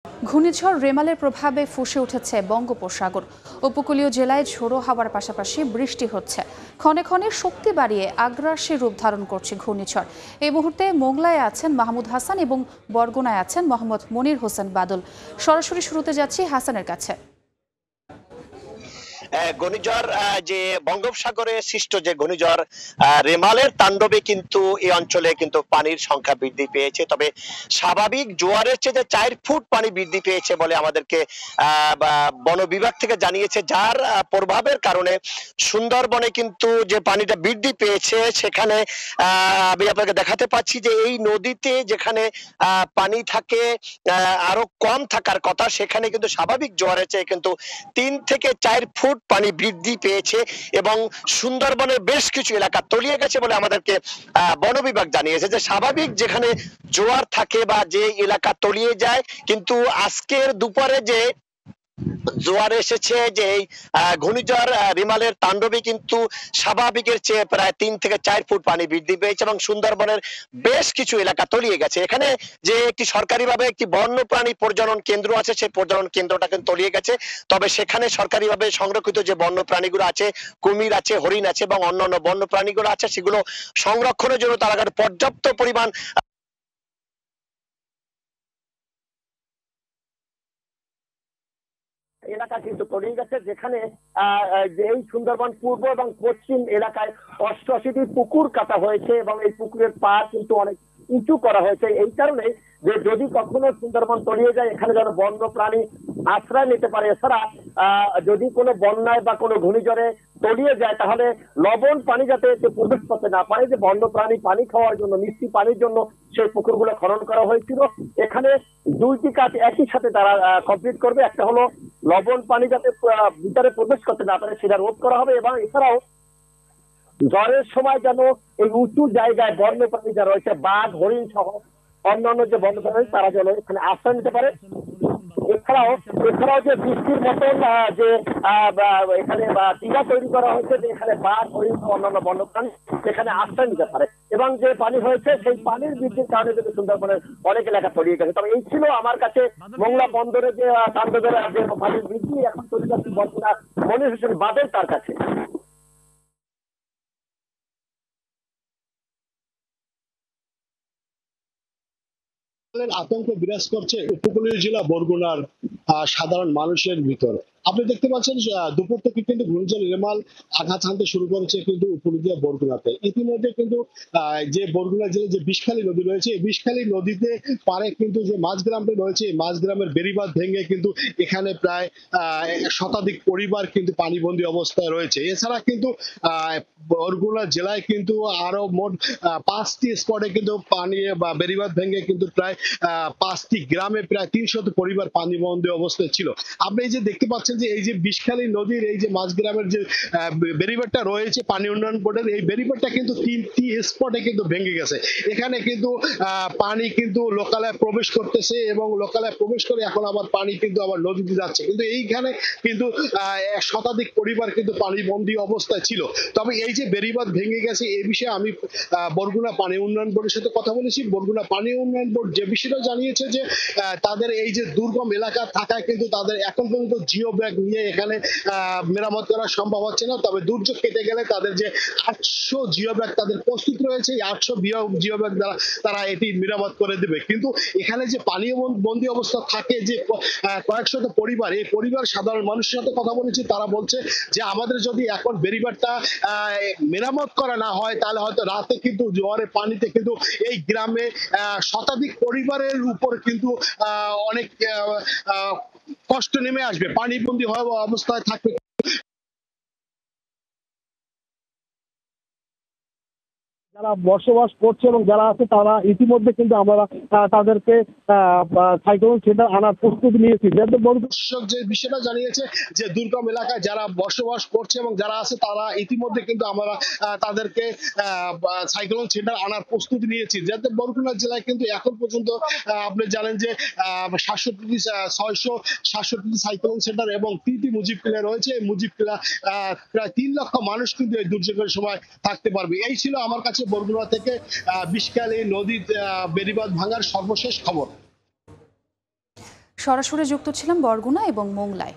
ঘূর্ণিঝড় রেমালের প্রভাবে ফুঁসে উঠেছে বঙ্গোপসাগর। উপকূলীয় জেলায় ঝোড়ো হাওয়ার পাশাপাশি বৃষ্টি হচ্ছে। ক্ষণে ক্ষণে শক্তি বাড়িয়ে আগ্রাসী রূপ ধারণ করছে ঘূর্ণিঝড়। এই মুহূর্তে মোংলায় আছেন মাহমুদ হাসান এবং বরগুনায় আছেন মোহাম্মদ মনির হোসেন বাদল। সরাসরি শুরুতে যাচ্ছি হাসানের কাছে। ঘূর্ণিঝড় যে বঙ্গোপসাগরে সৃষ্ট যে ঘূর্ণিঝড় রেমালের তাণ্ডবে কিন্তু এই অঞ্চলে কিন্তু পানির সংখ্যা বৃদ্ধি পেয়েছে। তবে স্বাভাবিক জোয়ারের চেয়ে যে 4 ফুট পানি বৃদ্ধি পেয়েছে বলে আমাদেরকে বন বিভাগ থেকে জানিয়েছে, যার প্রভাবের কারণে সুন্দরবনে কিন্তু যে পানিটা বৃদ্ধি পেয়েছে সেখানে আমি আপনাকে দেখাতে পাচ্ছি যে এই নদীতে যেখানে পানি থাকে আরো কম থাকার কথা, সেখানে কিন্তু স্বাভাবিক জোয়ারের চেয়ে কিন্তু 3 থেকে 4 ফুট পানি বৃদ্ধি পেয়েছে এবং সুন্দরবনের বেশ কিছু এলাকা তলিয়ে গেছে বলে আমাদেরকে বন বিভাগ জানিয়েছে। যে স্বাভাবিক যেখানে জোয়ার থাকে বা যে এলাকা তলিয়ে যায়, কিন্তু আজকের দুপুরে যে জোয়ার এসেছে, যে ঘূর্ণিঝড় রিমালের তাণ্ডবে কিন্তু স্বাভাবিকের চেয়ে প্রায় 3 থেকে 4 ফুট পানি বৃদ্ধি পেয়েছে এবং সুন্দরবনের বেশ কিছু এলাকা তলিয়ে গেছে। এখানে যে একটি সরকারিভাবে একটি বন্যপ্রাণী প্রজনন কেন্দ্র আছে, সেই প্রজনন কেন্দ্রটা কিন্তু তলিয়ে গেছে। তবে সেখানে সরকারিভাবে সংরক্ষিত যে বন্যপ্রাণীগুলো আছে, কুমির আছে, হরিণ আছে এবং অন্যান্য বন্যপ্রাণীগুলো আছে, সেগুলো সংরক্ষণের জন্য তারা পর্যাপ্ত পরিমাণ এলাকা কিন্তু তলিয়ে গেছে। যেখানে এই সুন্দরবন পূর্ব এবং পশ্চিম এলাকায় 88টি পুকুর কাটা হয়েছে এবং এই পুকুরের পাড় কিন্তু অনেক উঁচু করা হয়েছে। এই কারণে যে যদি কখনো সুন্দরবন তলিয়ে যায়, এখানে যেন বন্য প্রাণী আশ্রয় নিতে পারে। এছাড়া যদি কোনো বন্যায় বা কোনো ঘূর্ণিঝড়ে তলিয়ে যায়, তাহলে লবণ পানি যাতে প্রবেশ করতে না পারে, যে বন্য প্রাণী পানি খাওয়ার জন্য, মিষ্টি পানির জন্য সেই পুকুরগুলো খনন করা হয়েছিল। এখানে দুইটি কাজ একই সাথে তারা কমপ্লিট করবে। একটা হলো লবণ পানি যাতে ভিতরে প্রবেশ করতে না পারে সেটা রোধ করা হবে, এবং এছাড়াও ঝড়ের সময় যেন এই উঁচু জায়গায় বন্য প্রাণী যা রয়েছে, বাঘ, হরিণ সহ অন্যান্য যে বন্য প্রাণী, তারা যেন এখানে আশ্রয় নিতে পারে। এছাড়াও যে বৃষ্টির মতন যে এখানে টিলা তৈরি করা হয়েছে, যে এখানে বাঘ, হরিণ অন্যান্য বন্যপ্রাণী সেখানে আশ্রয় নিতে পারে, এবং যে পানি হয়েছে সেই পানির বৃদ্ধির কারণে কিন্তু সুন্দরবনের অনেক এলাকা তলিয়ে গেছে। তবে এই ছিল আমার কাছে মোংলা বন্দরে যে তাণ্ডবের যে পানির বৃদ্ধি। এখন চলে যাচ্ছি বর্তমান মনির হোসেন বাদল তার কাছে। আতঙ্ক বিরাজ করছে উপকূলীয় জেলা বরগুনার সাধারণ মানুষের ভিতর। আপনি দেখতে পাচ্ছেন দুপুর থেকে কিন্তু ঘূর্ণিঝড় রেমাল আঘাত হানতে শুরু করেছে কিন্তু উপকূলীয় বরগুনাতে। ইতিমধ্যে কিন্তু যে বরগুনা জেলায় যে বিষখালী নদী রয়েছে, এই বিষখালী নদীতে পারে কিন্তু যে মাঝগ্রামটি রয়েছে, এই মাঝগ্রামের বেড়িবাঁধ ভেঙে কিন্তু এখানে প্রায় শতাধিক পরিবার কিন্তু পানিবন্দী অবস্থায় রয়েছে। এছাড়া কিন্তু বরগুনা জেলায় কিন্তু আরো মোট 5টি স্পটে কিন্তু পানি বা বেড়িবাঁধ ভেঙে কিন্তু প্রায় 5টি গ্রামে প্রায় 300 পরিবার পানিবন্দী অবস্থায় ছিল। আপনি এই যে দেখতে পাচ্ছেন যে এই যে বিষখালী নদীর এই যে মাঝগ্রামের যে বেড়িবাঁধটা রয়েছে পানি উন্নয়ন বোর্ডের, এই বেড়িবাঁধটা কিন্তু 3টি স্পটে কিন্তু ভেঙে গেছে। এখানে কিন্তু পানি কিন্তু লোকালয়ে প্রবেশ করতেছে এবং লোকালয়ে প্রবেশ করে এখন আবার পানি কিন্তু আবার নদীতে যাচ্ছে। কিন্তু এইখানে কিন্তু শতাধিক পরিবার কিন্তু পানিবন্দী অবস্থায় ছিল। তবে এই যে বেড়িবাঁধ ভেঙে গেছে, এই বিষয়ে আমি বরগুনা পানি উন্নয়ন বোর্ডের সাথে কথা বলেছি। বরগুনা পানি উন্নয়ন বোর্ড যে বিষয়টা জানিয়েছে যে তাদের এই যে দুর্গম এলাকা থাকায় কিন্তু তাদের এখন পর্যন্ত জিও ব্যাগ নিয়ে এখানে মেরামত করা সম্ভব হচ্ছে না। তবে দুর্যোগ কেটে গেলে তাদের যে 800 জিও ব্যাগ তাদের প্রস্তুত রয়েছে, এই 800 জিও ব্যাগ দ্বারা তারা এটি মেরামত করে দেবে। কিন্তু এখানে যে পানি বন্দী অবস্থা থাকে যে কয়েকশত পরিবার, এই পরিবার সাধারণ মানুষের সাথে কথা বলেছি, তারা বলছে যে আমাদের যদি এখন বেড়িবাঁধটা মেরামত করা না হয়, তাহলে হয়তো রাতে কিন্তু জোয়ারের পানিতে কিন্তু এই গ্রামে শতাধিক পরিবারের উপর কিন্তু অনেক কষ্ট নেমে আসবে, পানিবন্দী হওয়া অবস্থায় থাকবে। যারা বসবাস করছে এবং যারা আছে তারা ইতিমধ্যে কিন্তু আমরা তাদেরকে সাইক্লোন সেন্টার আনার প্রস্তুতি নিয়েছি। যে বিষয়টা জানিয়েছে যে দুর্গম এলাকায় যারা বসবাস করছে এবং যারা আছে তারা ইতিমধ্যে কিন্তু আমরা তাদেরকে সাইক্লোন সেন্টার আনার প্রস্তুতি নিয়েছি। যাতে বরগুনা জেলায় কিন্তু এখন পর্যন্ত আপনি জানেন যে 667টি সাইক্লোন সেন্টার এবং 3টি মুজিব কিলা রয়েছে। এই মুজিব কিলা প্রায় 3 লক্ষ মানুষ কিন্তু এই দুর্যোগের সময় থাকতে পারবে। এই ছিল আমার কাছে বরগুনা থেকে বিষখালী নদীর বেড়িবাঁধ ভাঙার সর্বশেষ খবর। সরাসরি যুক্ত ছিলাম বরগুনা এবং মোংলায়।